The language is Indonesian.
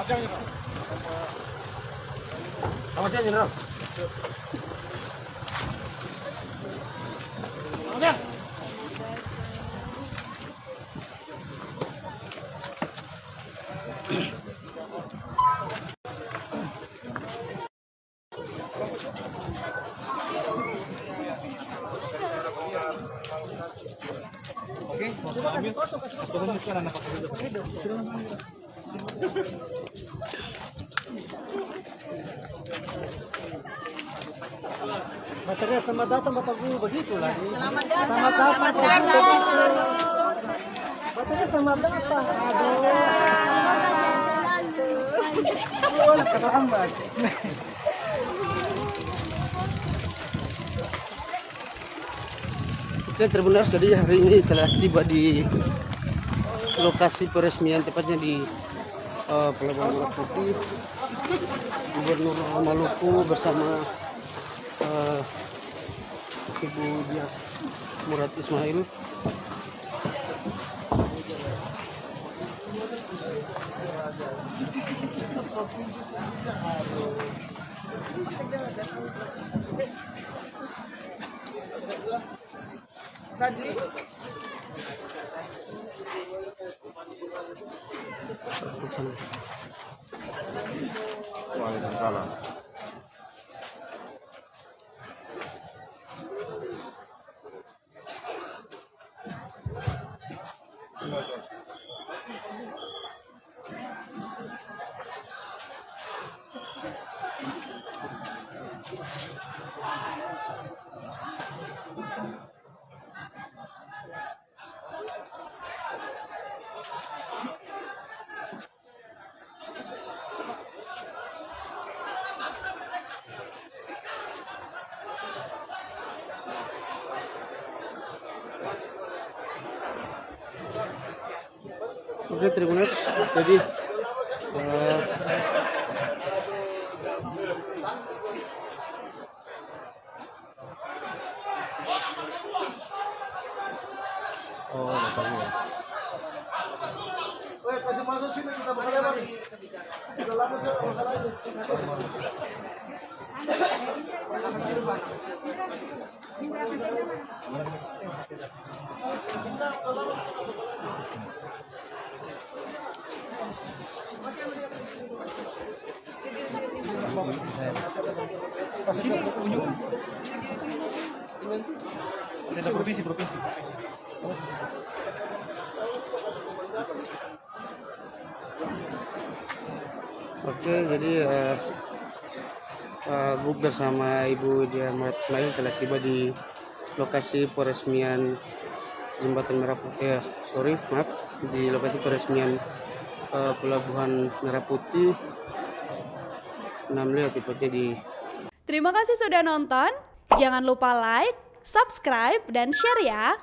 Sama siya, General. Oke, ambil. Turun sekarang apa? Material selamat datang Bapak Guru begitu lagi. Selamat datang. Selamat datang. Material selamat datang. Aduh. Terlambat. Oke, Tribuners, jadi hari ini telah tiba di lokasi peresmian, tepatnya di Pelabuhan Merah Putih. Gubernur Maluku bersama Ibu Diah Murad Ismail. Waalaikumsalam. Oke, Tribuners, jadi kasih masuk sini kita berlebar. Udah lama sih masalah itu. Ada provinsi. Oke, jadi Gub bersama Ibu Diah Murad Ismail telah tiba di lokasi peresmian Jembatan Merah Putih. Di lokasi peresmian Pelabuhan Merah Putih 65, tepatnya di. Terima kasih sudah nonton. Jangan lupa like, subscribe, dan share ya.